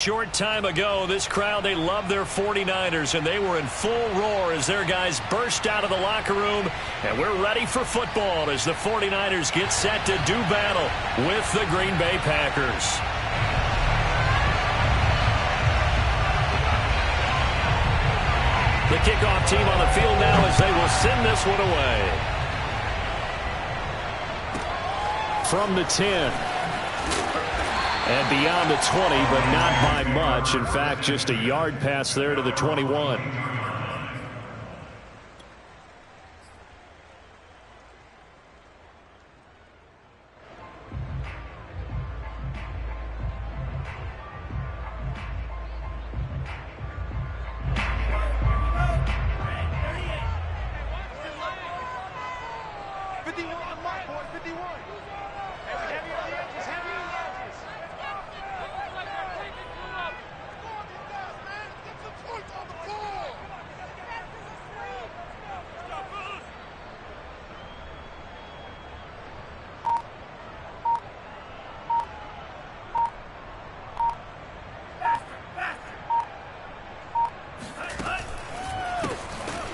Short time ago, this crowd, they love their 49ers, and they were in full roar as their guys burst out of the locker room. And we're ready for football as the 49ers get set to do battle with the Green Bay Packers. The kickoff team on the field now as they will send this one away. From the 10. And beyond the 20, but not by much. In fact, just a yard pass there to the 21.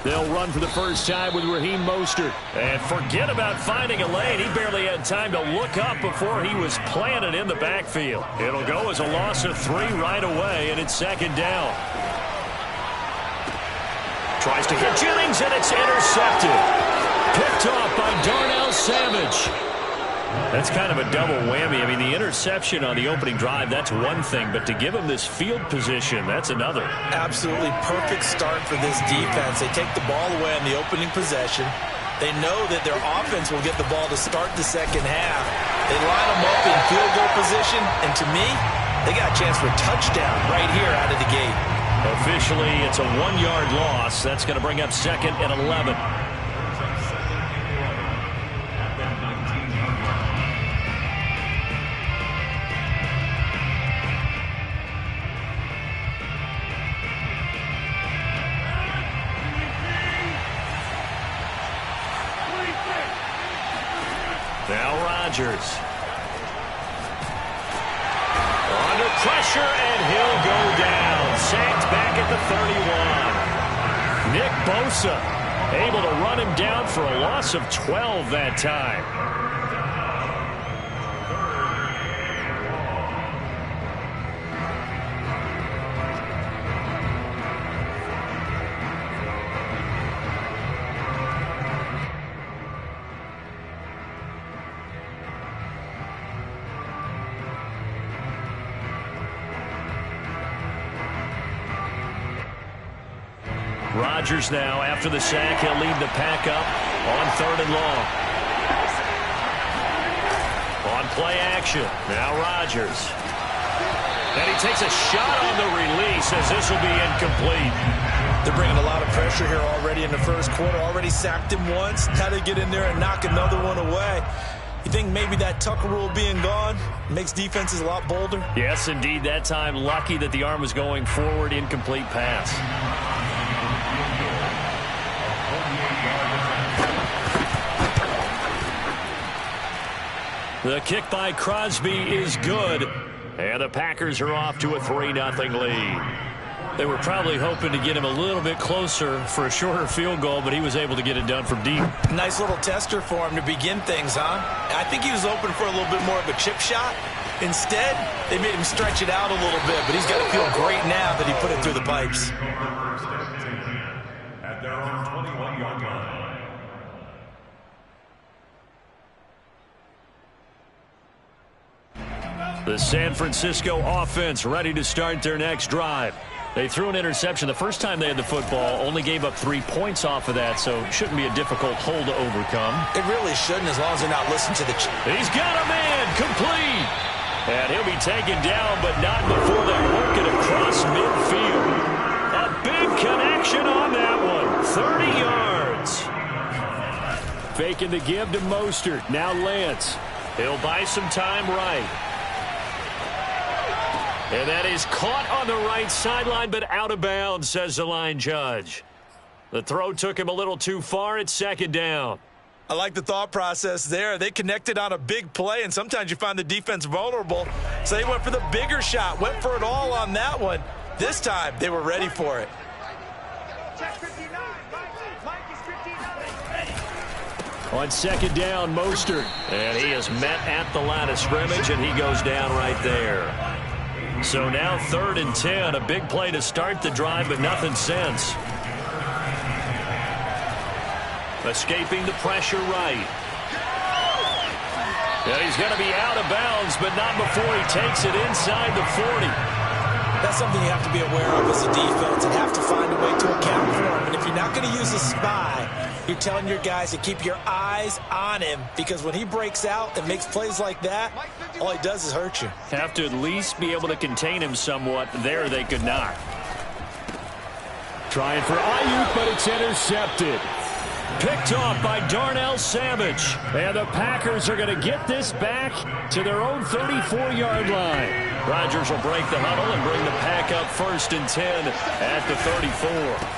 They'll run for the first time with Raheem Mostert. And forget about finding a lane. He barely had time to look up before he was planted in the backfield. It'll go as a loss of 3 right away, and it's second down. Tries to hit Jennings, and it's intercepted. Picked off by Darnell Savage. That's kind of a double whammy. I mean, the interception on the opening drive, that's one thing. But to give him this field position, that's another. Absolutely perfect start for this defense. They take the ball away on the opening possession. They know that their offense will get the ball to start the second half. They line them up in field goal position. And to me, they got a chance for a touchdown right here out of the gate. Officially, it's a 1-yard loss. That's going to bring up second and 11. Now Rodgers. Under pressure, and he'll go down. Sacked back at the 31. Nick Bosa able to run him down for a loss of 12 that time. Rodgers now, after the sack, he'll lead the pack up on 3rd and long. On play action, now Rodgers. And he takes a shot on the release as this will be incomplete. They're bringing a lot of pressure here already in the first quarter. Already sacked him once. How to get in there and knock another one away. You think maybe that Tucker rule being gone makes defenses a lot bolder? Yes, indeed. That time, lucky that the arm was going forward. Incomplete pass. The kick by Crosby is good. And the Packers are off to a 3-0 lead. They were probably hoping to get him a little bit closer for a shorter field goal, but he was able to get it done from deep. Nice little tester for him to begin things, huh? I think he was open for a little bit more of a chip shot. Instead, they made him stretch it out a little bit, but he's got to feel great now that he put it through the pipes. At their own 21-yard line. The San Francisco offense ready to start their next drive. They threw an interception the first time they had the football, only gave up 3 points off of that, so it shouldn't be a difficult hole to overcome. It really shouldn't, as long as they're not listening to the... He's got a man, complete! And he'll be taken down, but not before they work it across midfield. A big connection on that one, 30 yards. Faking the give to Mostert, now Lance. He'll buy some time right. And that is caught on the right sideline, but out of bounds, says the line judge. The throw took him a little too far. It's second down. I like the thought process there. They connected on a big play, and sometimes you find the defense vulnerable. So they went for the bigger shot, went for it all on that one. This time, they were ready for it. On second down, Mostert. And he is met at the line of scrimmage, and he goes down right there. So now 3rd and 10, a big play to start the drive, but nothing since. Escaping the pressure right. And he's going to be out of bounds, but not before he takes it inside the 40. That's something you have to be aware of as a defense and have to find a way to account for him. And if you're not going to use a spy, you're telling your guys to keep your eyes on him, because when he breaks out and makes plays like that, all he does is hurt you. Have to at least be able to contain him somewhat. There they could not. Trying for Ayuk, but it's intercepted. Picked off by Darnell Savage. And the Packers are going to get this back to their own 34-yard line. Rodgers will break the huddle and bring the Pack up 1st and 10 at the 34.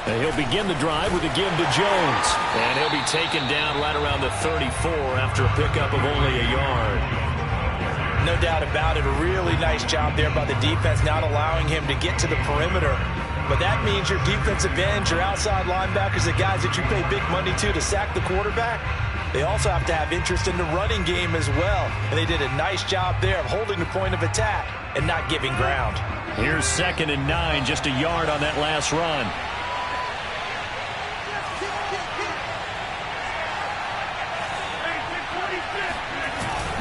And he'll begin the drive with a give to Jones. And he'll be taken down right around the 34 after a pickup of only a yard. No doubt about it. A really nice job there by the defense, not allowing him to get to the perimeter. But that means your defensive ends, your outside linebackers, the guys that you pay big money to sack the quarterback, they also have to have interest in the running game as well. And they did a nice job there of holding the point of attack and not giving ground. Here's 2nd and 9, just a yard on that last run.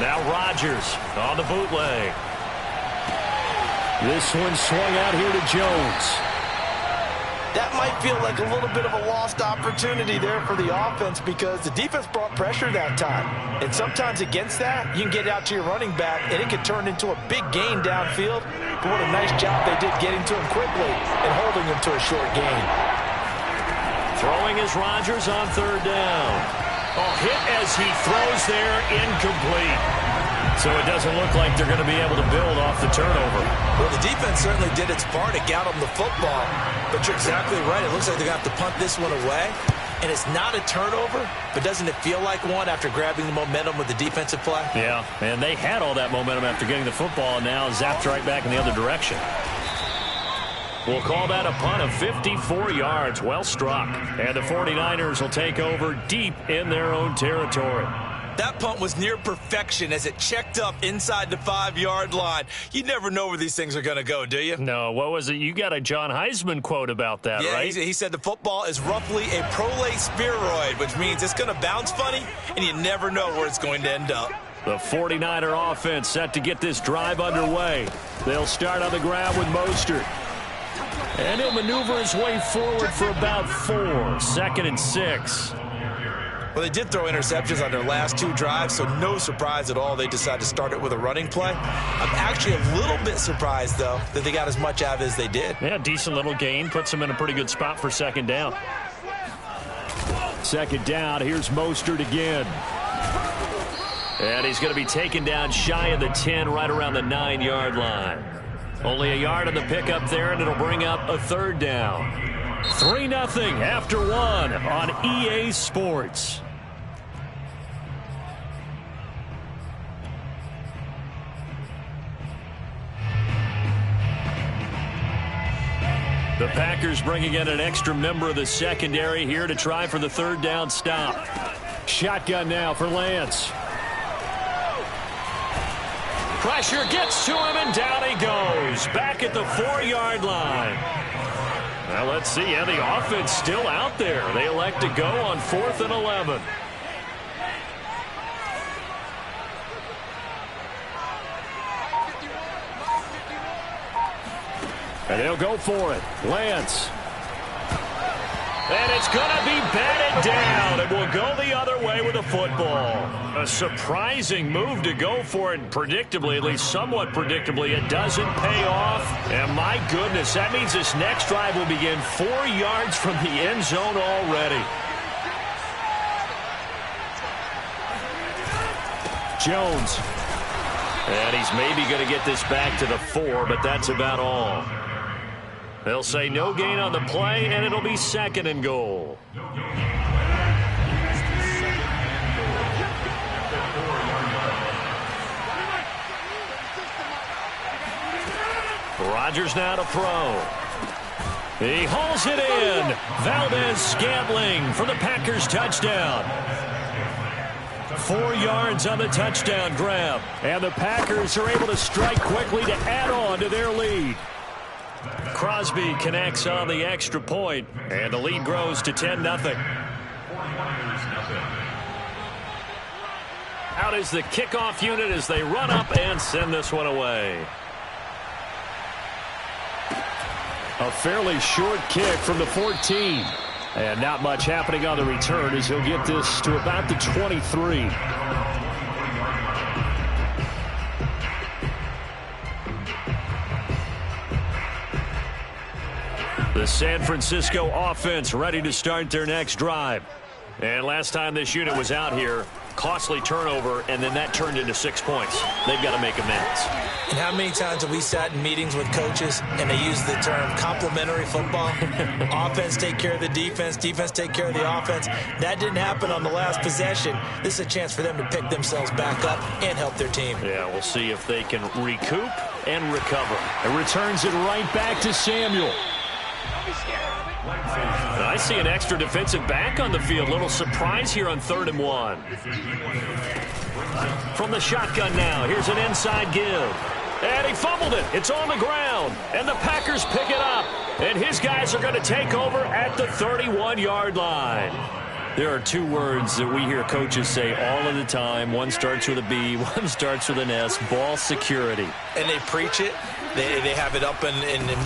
Now Rodgers on the bootleg. This one swung out here to Jones. That might feel like a little bit of a lost opportunity there for the offense, because the defense brought pressure that time. And sometimes against that, you can get out to your running back, and it can turn into a big gain downfield. But what a nice job they did getting to him quickly and holding him to a short gain. Throwing is Rodgers on 3rd down. Oh, hit as he throws there, incomplete. So it doesn't look like they're going to be able to build off the turnover. Well, the defense certainly did its part to get them the football. But you're exactly right. It looks like they're going to have to punt this one away. And it's not a turnover, but doesn't it feel like one after grabbing the momentum with the defensive play? Yeah, and they had all that momentum after getting the football, and now zapped right back in the other direction. We'll call that a punt of 54 yards. Well struck. And the 49ers will take over deep in their own territory. That punt was near perfection as it checked up inside the 5-yard line. You never know where these things are going to go, do you? No, what was it? You got a John Heisman quote about that, right? Yeah, he said the football is roughly a prolate spheroid, which means it's going to bounce funny, and you never know where it's going to end up. The 49er offense set to get this drive underway. They'll start on the ground with Mostert. And he'll maneuver his way forward for about 4. 2nd and 6. Well, they did throw interceptions on their last 2 drives, so no surprise at all they decided to start it with a running play. I'm actually a little bit surprised, though, that they got as much out of it as they did. Yeah, decent little gain. Puts them in a pretty good spot for 2nd down. 2nd down, here's Mostert again. And he's going to be taken down shy of the 10, right around the 9-yard line. Only a yard on the pickup there, and it'll bring up a 3rd down. 3-0 after 1 on EA Sports. The Packers bringing in an extra member of the secondary here to try for the 3rd down stop. Shotgun now for Lance. Pressure gets to him, and down he goes. Back at the 4-yard line. Now let's see. Yeah, the offense still out there. They elect to go on 4th and 11. And they'll go for it. Lance. And it's going to be batted down. It will go the other way with the football. A surprising move to go for it. Predictably, at least somewhat predictably, it doesn't pay off. And my goodness, that means this next drive will begin 4 yards from the end zone already. Jones. And he's maybe going to get this back to the 4, but that's about all. They'll say no gain on the play, and it'll be 2nd and goal. Rodgers now to throw. He hauls it in. Valdez-Scantling for the Packers touchdown. 4 yards on the touchdown grab. And the Packers are able to strike quickly to add on to their lead. Crosby connects on the extra point, and the lead grows to 10-0. Out is the kickoff unit as they run up and send this one away. A fairly short kick from the 14. And not much happening on the return as he'll get this to about the 23. The San Francisco offense ready to start their next drive. And last time this unit was out here, costly turnover, and then that turned into 6 points. They've got to make amends. And how many times have we sat in meetings with coaches and they use the term complementary football? Offense take care of the defense, defense take care of the offense. That didn't happen on the last possession. This is a chance for them to pick themselves back up and help their team. Yeah, we'll see if they can recoup and recover. It returns it right back to Samuel. I see an extra defensive back on the field. Little surprise here on 3rd and 1. From the shotgun now, here's an inside give. And he fumbled it. It's on the ground. And the Packers pick it up. And his guys are going to take over at the 31-yard line. There are 2 words that we hear coaches say all of the time. One starts with a B, one starts with an S. Ball security. And they preach it. They have it up in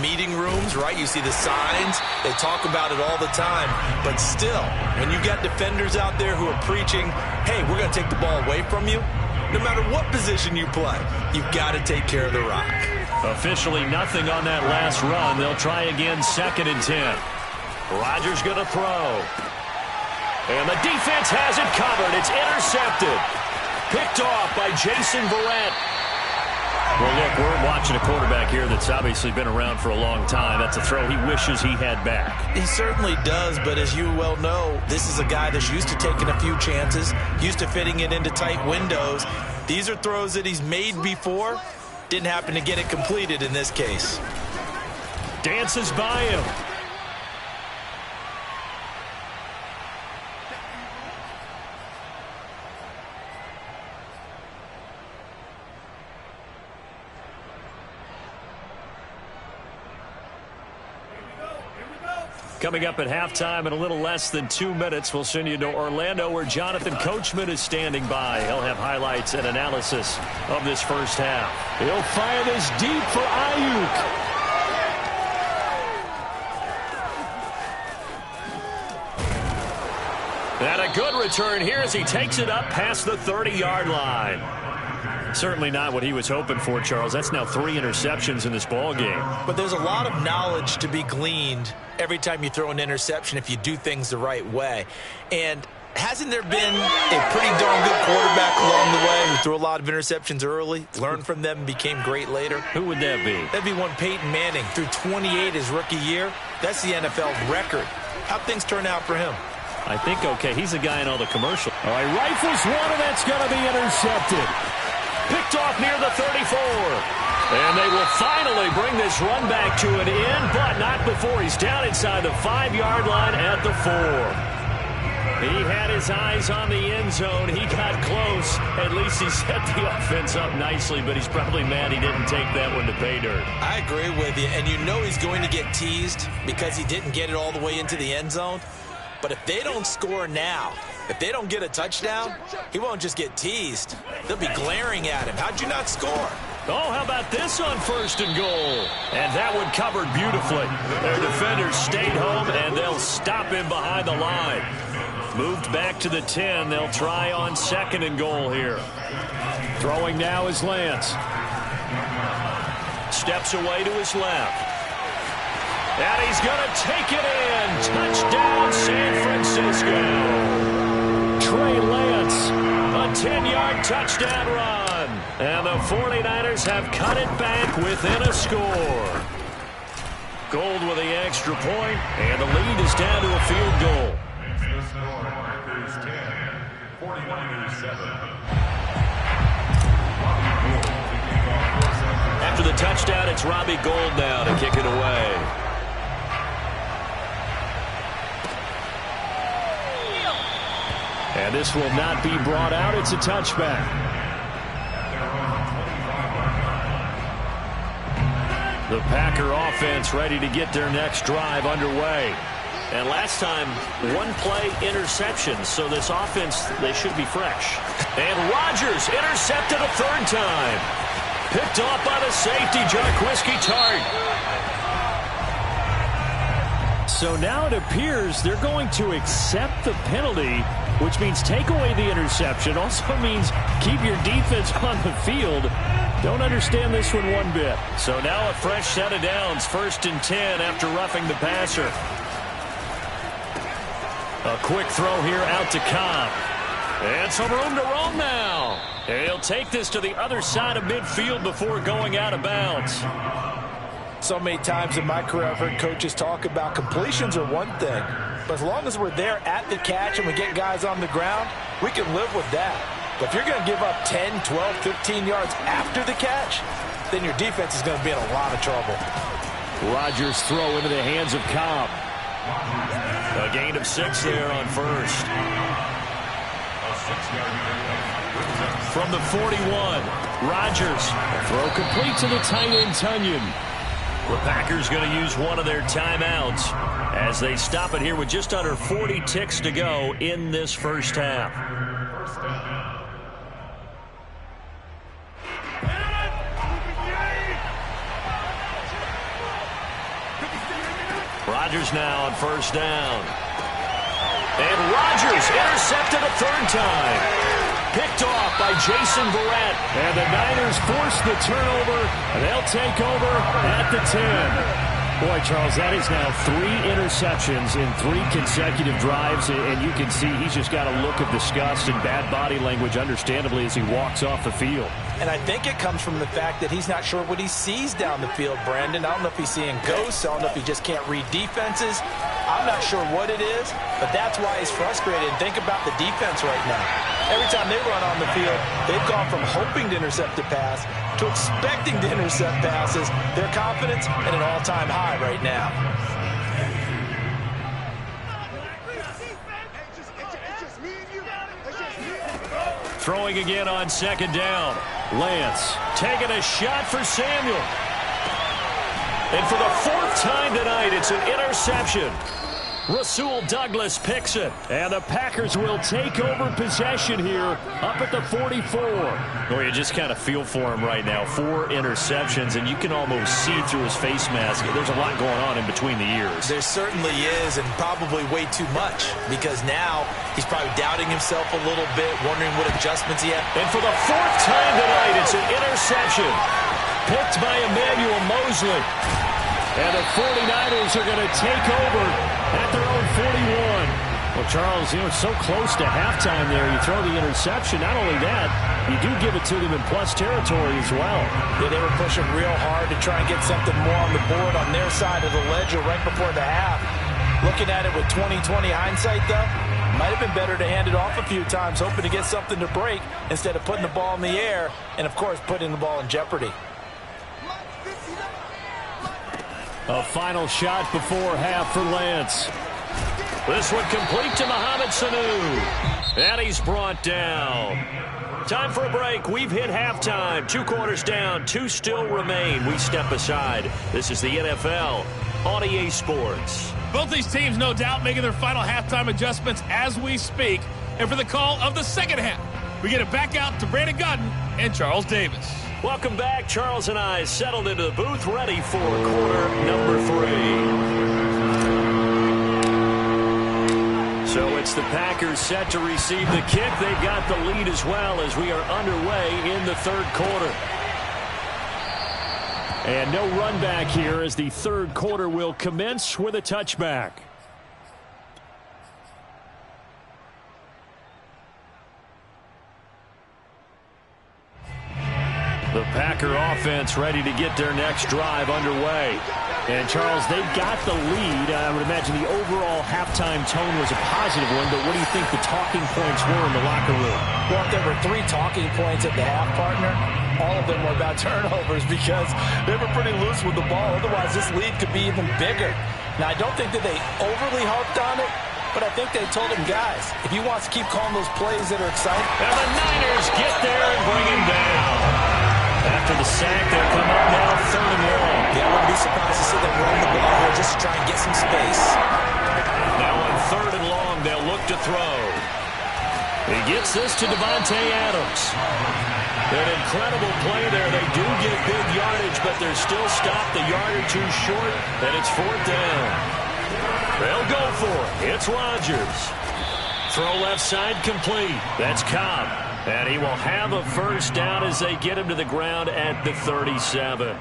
meeting rooms, right? You see the signs. They talk about it all the time. But still, when you got defenders out there who are preaching, hey, we're going to take the ball away from you, no matter what position you play, you've got to take care of the rock. Officially nothing on that last run. They'll try again 2nd and 10. Rodgers going to throw. And the defense has it covered. It's intercepted. Picked off by Jason Verrett. Well, look, we're watching a quarterback here that's obviously been around for a long time. That's a throw he wishes he had back. He certainly does, but as you well know, this is a guy that's used to taking a few chances, used to fitting it into tight windows. These are throws that he's made before. Didn't happen to get it completed in this case. Dances by him. Coming up at halftime in a little less than 2 minutes, we'll send you to Orlando where Jonathan Coachman is standing by. He'll have highlights and analysis of this first half. He'll fire this deep for Ayuk. And a good return here as he takes it up past the 30-yard line. Certainly not what he was hoping for, Charles. That's now 3 interceptions in this ball game. But there's a lot of knowledge to be gleaned every time you throw an interception if you do things the right way. And hasn't there been a pretty darn good quarterback along the way who threw a lot of interceptions early, learned from them, and became great later? Who would that be? That'd be one Peyton Manning. Threw 28 his rookie year. That's the NFL record. How'd things turn out for him? I think, okay, he's the guy in all the commercials. All right, rifles one, and that's going to be intercepted. Picked off near the 34. And they will finally bring this run back to an end, but not before he's down inside the 5-yard line at the 4. He had his eyes on the end zone. He got close. At least he set the offense up nicely, but he's probably mad he didn't take that one to pay dirt. I agree with you, and you know he's going to get teased because he didn't get it all the way into the end zone. But if they don't score now, if they don't get a touchdown, he won't just get teased. They'll be glaring at him. How'd you not score? Oh, how about this on 1st and goal? And that one covered beautifully. Their defenders stayed home, and they'll stop him behind the line. Moved back to the 10. They'll try on 2nd and goal here. Throwing now is Lance. Steps away to his left. And he's going to take it in. Touchdown, San Francisco. Trey Lance, a 10-yard touchdown run. And the 49ers have cut it back within a score. Gold with the extra point, and the lead is down to a field goal. The score, Packers 10, 49ers 7. After the touchdown, it's Robbie Gould now to kick it away. And this will not be brought out. It's a touchback. The Packer offense ready to get their next drive underway. And last time, one play interception. So this offense, they should be fresh. And Rodgers intercepted a third time. Picked off by the safety, Jarquiski Tart. So now it appears they're going to accept the penalty, which means take away the interception. Also means keep your defense on the field. Don't understand this one bit. So now a fresh set of downs, 1st and 10 after roughing the passer. A quick throw here out to Cobb. And some room to roam now. And he'll take this to the other side of midfield before going out of bounds. So many times in my career I've heard coaches talk about completions are one thing. But as long as we're there at the catch and we get guys on the ground, we can live with that. But if you're going to give up 10, 12, 15 yards after the catch, then your defense is going to be in a lot of trouble. Rodgers' throw into the hands of Cobb. A gain of 6 there on first. From the 41, Rodgers. Throw complete to the tight end, Tunyon. The Packers going to use one of their timeouts as they stop it here with just under 40 ticks to go in this first half. Rodgers now on first down. And Rodgers intercepted a third time. Picked off by Jason Verrett. And the Niners force the turnover, and they'll take over at the 10. Boy, Charles, that is now 3 interceptions in 3 consecutive drives, and you can see he's just got a look of disgust and bad body language, understandably, as he walks off the field. And I think it comes from the fact that he's not sure what he sees down the field, Brandon. I don't know if he's seeing ghosts. I don't know if he just can't read defenses. I'm not sure what it is, but that's why he's frustrated. And think about the defense right now. Every time they run on the field, they've gone from hoping to intercept a pass to expecting to intercept passes. Their confidence at an all-time high right now. Throwing again on second down. Lance taking a shot for Samuel. And for the 4th time tonight, it's an interception. Rasul Douglas picks it. And the Packers will take over possession here up at the 44. Well, you just kind of feel for him right now. 4 interceptions, and you can almost see through his face mask. There's a lot going on in between the ears. There certainly is, and probably way too much, because now he's probably doubting himself a little bit, wondering what adjustments he has. And for the 4th time tonight, it's an interception. Picked by Emmanuel Mosley. And the 49ers are going to take over at their own 41. Well, Charles, it's so close to halftime there. You throw the interception. Not only that, you do give it to them in plus territory as well. Yeah, they were pushing real hard to try and get something more on the board on their side of the ledger right before the half. Looking at it with 20/20 hindsight, though, might have been better to hand it off a few times, hoping to get something to break instead of putting the ball in the air and, of course, putting the ball in jeopardy. A final shot before half for Lance. This one complete to Mohamed Sanu. And he's brought down. Time for a break. We've hit halftime. 2 quarters down. 2 still remain. We step aside. This is the NFL on EA Sports. Both these teams, no doubt, making their final halftime adjustments as we speak. And for the call of the second half, we get it back out to Brandon Gutton and Charles Davis. Welcome back. Charles and I settled into the booth, ready for quarter number 3. So it's the Packers set to receive the kick. They've got the lead as well as we are underway in the 3rd quarter. And no run back here as the 3rd quarter will commence with a touchback. The Packer offense ready to get their next drive underway. And, Charles, they've got the lead. I would imagine the overall halftime tone was a positive one, but what do you think the talking points were in the locker room? Well, if there were 3 talking points at the half, partner, all of them were about turnovers because they were pretty loose with the ball. Otherwise, this lead could be even bigger. Now, I don't think that they overly harped on it, but I think they told him, guys, if he wants to keep calling those plays that are exciting. And the Niners get there and bring him down. After the sack, they'll come up now 3rd and long. Yeah, I wouldn't be surprised to see them run the ball here just to try and get some space. Now on 3rd and long, they'll look to throw. He gets this to Davante Adams. An incredible play there. They do get big yardage, but they're still stopped a yard or two short, and it's 4th down. They'll go for it. It's Rodgers. Throw left side complete. That's Cobb. And he will have a 1st down as they get him to the ground at the 37.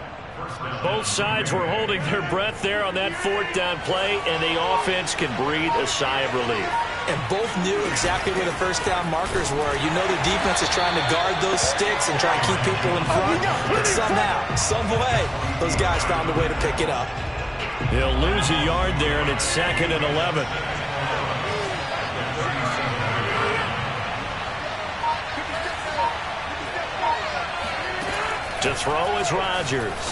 Both sides were holding their breath there on that 4th down play, and the offense can breathe a sigh of relief. And both knew exactly where the 1st down markers were. You know the defense is trying to guard those sticks and try and keep people in front. But somehow, some way, those guys found a way to pick it up. He'll lose a yard there, and it's 2nd and 11. To throw is Rodgers.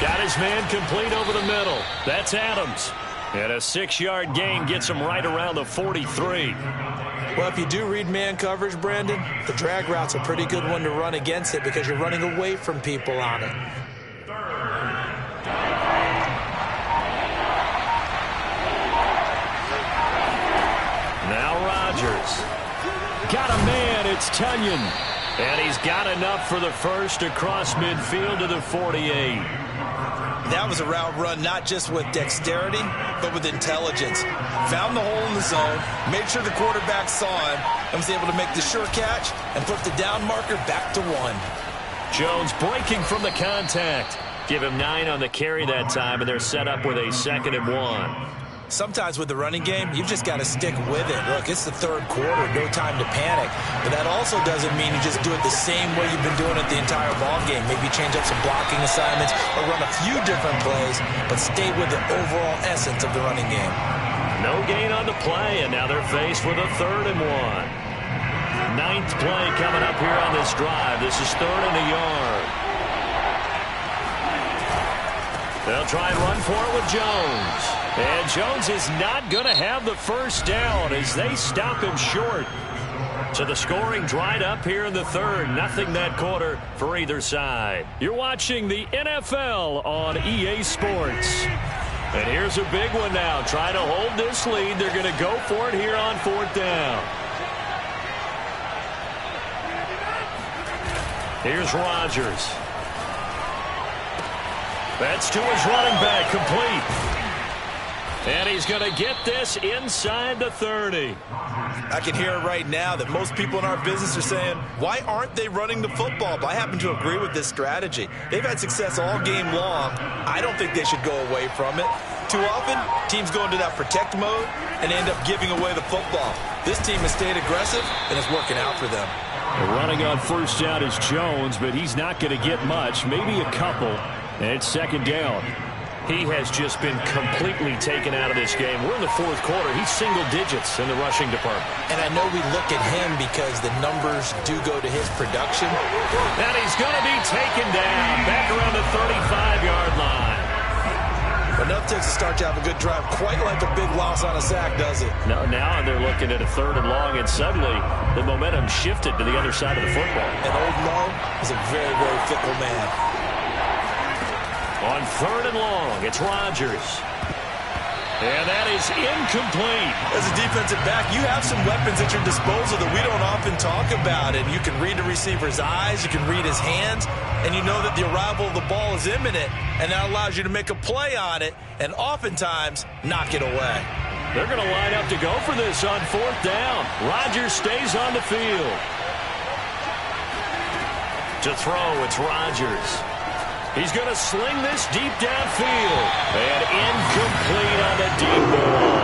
Got his man complete over the middle. That's Adams. And a 6-yard gain gets him right around the 43. Well, if you do read man coverage, Brandon, the drag route's a pretty good one to run against it because you're running away from people on it. Now Rodgers. Got a man. It's Tunyon. And he's got enough for the 1st across midfield to the 48. That was a route run not just with dexterity, but with intelligence. Found the hole in the zone, made sure the quarterback saw him, and was able to make the sure catch and put the down marker back to 1. Jones breaking from the contact. Give him 9 on the carry that time, and they're set up with a 2nd and 1. Sometimes with the running game, you've just got to stick with it. Look, it's the 3rd quarter, no time to panic. But that also doesn't mean you just do it the same way you've been doing it the entire ball game. Maybe change up some blocking assignments or run a few different plays, but stay with the overall essence of the running game. No gain on the play, and now they're faced with a 3rd and 1. 9th play coming up here on this drive. This is 3rd and a yard. They'll try and run for it with Jones. And Jones is not going to have the 1st down as they stop him short. So the scoring dried up here in the 3rd. Nothing that quarter for either side. You're watching the NFL on EA Sports. And here's a big one now. Trying to hold this lead. They're going to go for it here on 4th down. Here's Rodgers. That's to his running back, complete. And he's going to get this inside the 30. I can hear it right now that most people in our business are saying, why aren't they running the football? But I happen to agree with this strategy. They've had success all game long. I don't think they should go away from it. Too often, teams go into that protect mode and end up giving away the football. This team has stayed aggressive, and it's working out for them. Running on 1st down is Jones, but he's not going to get much, maybe a couple. And it's 2nd down. He has just been completely taken out of this game. We're in the 4th quarter. He's single digits in the rushing department. And I know we look at him because the numbers do go to his production. And he's going to be taken down back around the 35-yard line. But enough takes to start to have a good drive. Quite like a big loss on a sack, does it? No, now they're looking at a 3rd and long, and suddenly the momentum shifted to the other side of the football. And Old Mo is a very, very fickle man. On 3rd and long, it's Rodgers. And that is incomplete. As a defensive back, you have some weapons at your disposal that we don't often talk about. And you can read the receiver's eyes, you can read his hands, and you know that the arrival of the ball is imminent, and that allows you to make a play on it and oftentimes knock it away. They're going to line up to go for this on 4th down. Rodgers stays on the field. To throw, it's Rodgers. He's going to sling this deep downfield. And incomplete on the deep ball.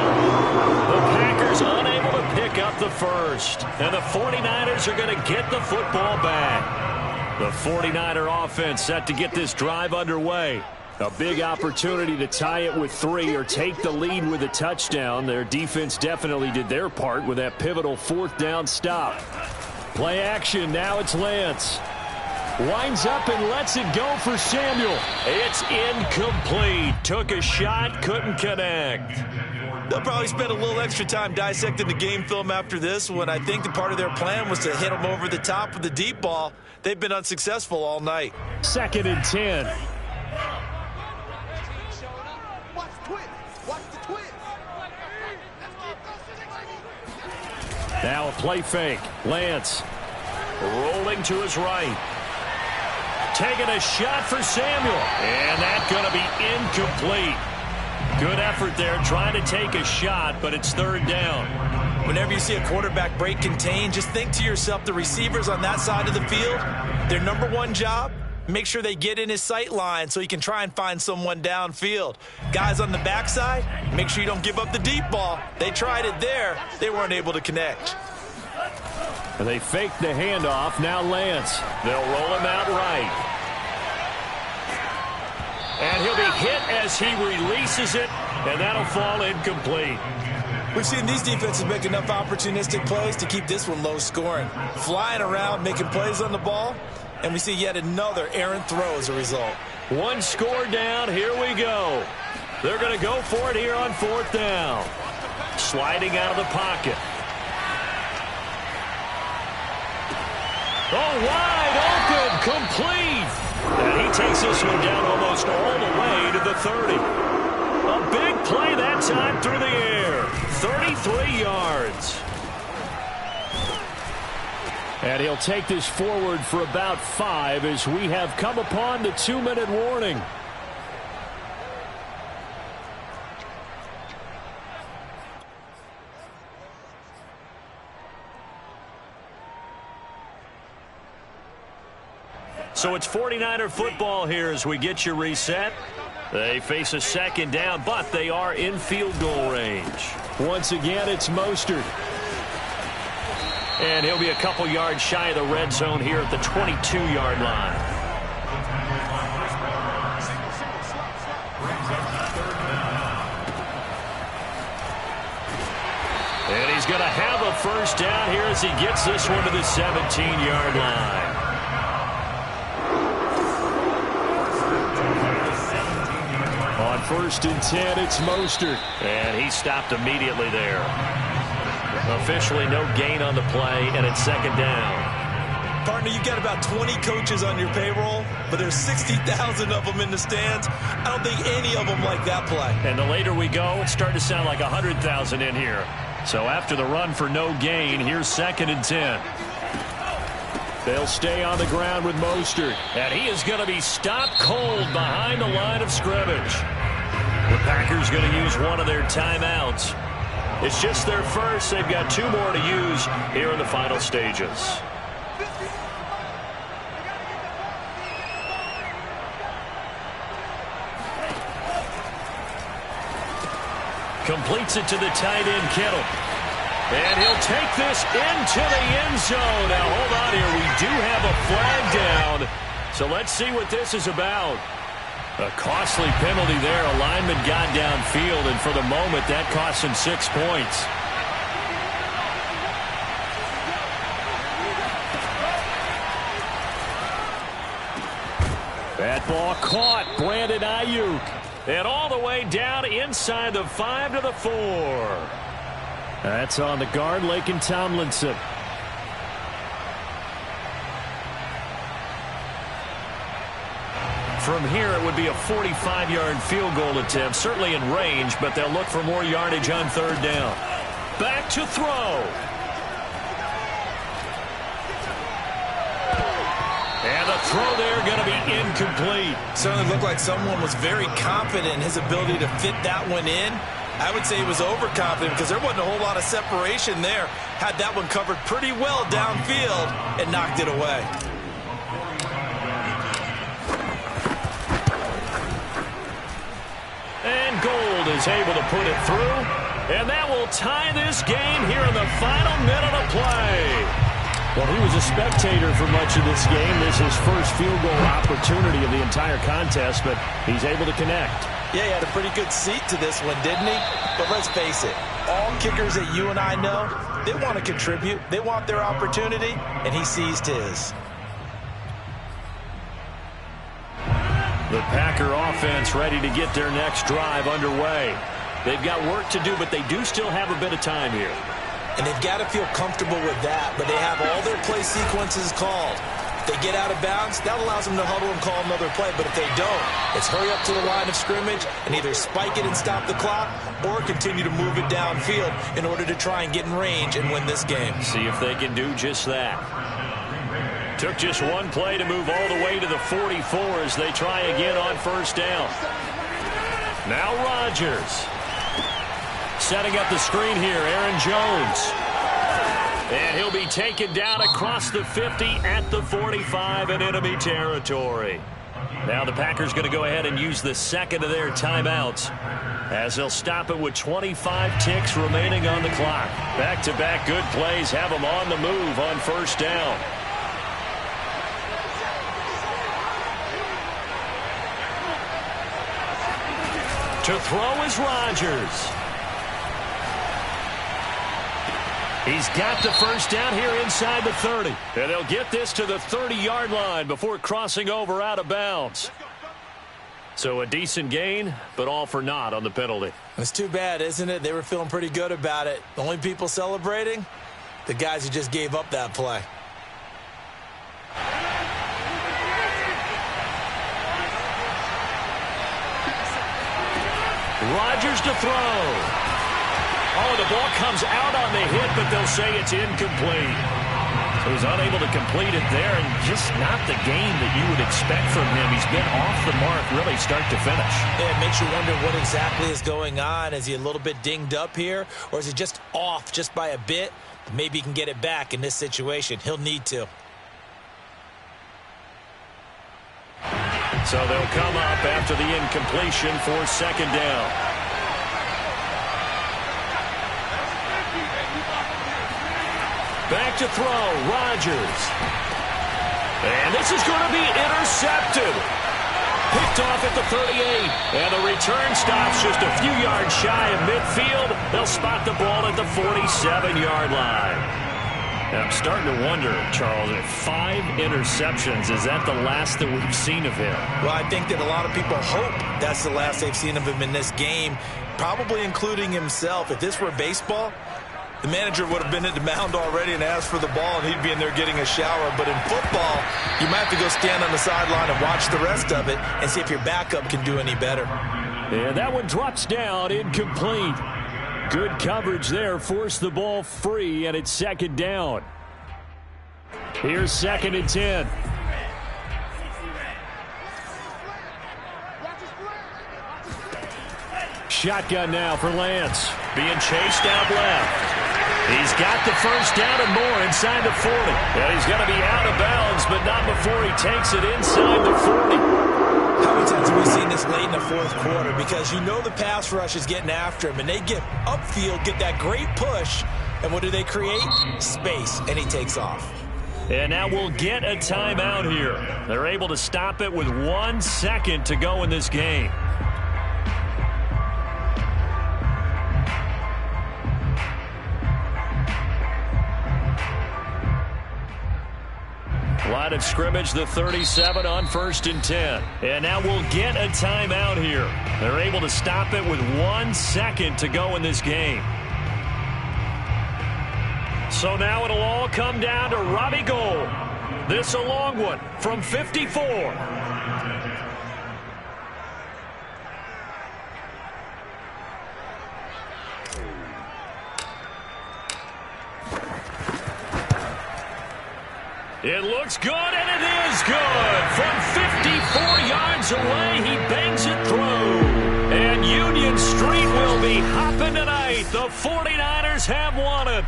The Packers unable to pick up the 1st. And the 49ers are going to get the football back. The 49er offense set to get this drive underway. A big opportunity to tie it with 3 or take the lead with a touchdown. Their defense definitely did their part with that pivotal 4th down stop. Play action. Now it's Lance. Winds up and lets it go for Samuel. It's incomplete. Took a shot, couldn't connect. They'll probably spend a little extra time dissecting the game film after this one. I think the part of their plan was to hit them over the top with the deep ball. They've been unsuccessful all night. 2nd and 10. Now a play fake. Lance rolling to his right. Taking a shot for Samuel. And that's going to be incomplete. Good effort there trying to take a shot, but it's 3rd down. Whenever you see a quarterback break contain, just think to yourself, the receivers on that side of the field, their number one job, make sure they get in his sight line so he can try and find someone downfield. Guys on the backside, make sure you don't give up the deep ball. They tried it there. They weren't able to connect. And they faked the handoff. Now Lance. They'll roll him out right. And he'll be hit as he releases it, and that'll fall incomplete. We've seen these defenses make enough opportunistic plays to keep this one low scoring. Flying around, making plays on the ball, and we see yet another errant throw as a result. One score down. Here we go. They're going to go for it here on 4th down. Sliding out of the pocket. Oh, wide open, complete. And he takes this one down almost all the way to the 30. A big play that time through the air. 33 yards. And he'll take this forward for about 5 as we have come upon the 2-minute warning. So it's 49er football here as we get you reset. They face a 2nd down, but they are in field goal range. Once again, it's Mostert. And he'll be a couple yards shy of the red zone here at the 22-yard line. And he's going to have a 1st down here as he gets this one to the 17-yard line. On 1st and 10, it's Mostert. And he stopped immediately there. Officially no gain on the play, and it's 2nd down. Partner, you've got about 20 coaches on your payroll, but there's 60,000 of them in the stands. I don't think any of them like that play. And the later we go, it's starting to sound like 100,000 in here. So after the run for no gain, here's 2nd and 10. They'll stay on the ground with Mostert. And he is going to be stopped cold behind the line of scrimmage. The Packers going to use one of their timeouts. It's just their first. They've got 2 more to use here in the final stages. Completes it to the tight end, Kittle. And he'll take this into the end zone. Now, hold on here. We do have a flag down. So let's see what this is about. A costly penalty there. A lineman got downfield, and for the moment, that cost him 6 points. That ball caught. Brandon Ayuk. And all the way down inside the 5 to the 4. That's on the guard, Laken Tomlinson. From here, it would be a 45-yard field goal attempt, certainly in range, but they'll look for more yardage on 3rd down. Back to throw. And the throw there going to be incomplete. Certainly looked like someone was very confident in his ability to fit that one in. I would say he was overconfident because there wasn't a whole lot of separation there. Had that one covered pretty well downfield and knocked it away. And Gold is able to put it through. And that will tie this game here in the final minute of play. Well, he was a spectator for much of this game. This is his first field goal opportunity of the entire contest, but he's able to connect. Yeah, he had a pretty good seat to this one, didn't he? But let's face it, all kickers that you and I know, they want to contribute. They want their opportunity, and he seized his. The Packer offense ready to get their next drive underway. They've got work to do, but they do still have a bit of time here. And they've got to feel comfortable with that, but they have all their play sequences called. If they get out of bounds, that allows them to huddle and call another play. But if they don't, it's hurry up to the line of scrimmage and either spike it and stop the clock or continue to move it downfield in order to try and get in range and win this game. See if they can do just that. Took just one play to move all the way to the 44 as they try again on first down. Now Rodgers. Setting up the screen here, Aaron Jones. And he'll be taken down across the 50 at the 45 in enemy territory. Now the Packers going to go ahead and use the second of their timeouts as they'll stop it with 25 ticks remaining on the clock. Back-to-back good plays have them on the move on first down. To throw is Rodgers. He's got the first down here inside the 30. And they'll get this to the 30-yard line before crossing over out of bounds. So a decent gain, but all for naught on the penalty. It's too bad, isn't it? They were feeling pretty good about it. The only people celebrating, the guys who just gave up that play. Rodgers to throw. Oh, the ball comes out on the hit, but they'll say it's incomplete. So he's unable to complete it there, and just not the game that you would expect from him. He's been off the mark really start to finish. Yeah, it makes you wonder what exactly is going on. Is he a little bit dinged up here, or is he just off just by a bit? Maybe he can get it back in this situation. He'll need to. So they'll come up after the incompletion for second down. Back to throw, Rodgers. And this is going to be intercepted. Picked off at the 38. And the return stops just a few yards shy of midfield. They'll spot the ball at the 47-yard line. Now, I'm starting to wonder, Charles, if 5 interceptions, is that the last that we've seen of him? Well, I think that a lot of people hope that's the last they've seen of him in this game, probably including himself. If this were baseball, the manager would have been at the mound already and asked for the ball, and he'd be in there getting a shower. But in football, you might have to go stand on the sideline and watch the rest of it and see if your backup can do any better. And that one drops down, incomplete. Good coverage there, forced the ball free, and it's second down. Here's 2nd and 10. Shotgun now for Lance. Being chased out left. He's got the first down and more inside the 40. And he's going to be out of bounds, but not before he takes it inside the 40. How many times have we seen this late in the fourth quarter? Because you know the pass rush is getting after him, and they get upfield, get that great push, and what do they create? Space, and he takes off. And now we'll get a timeout here. They're able to stop it with 1 second to go in this game. Line of scrimmage, the 37 on 1st and 10. And now we'll get a timeout here. They're able to stop it with 1 second to go in this game. So now it'll all come down to Robbie Gould. This a long one from 54. It looks good, and it is good. From 54 yards away, he bangs it through. And Union Street will be hopping tonight. The 49ers have won it.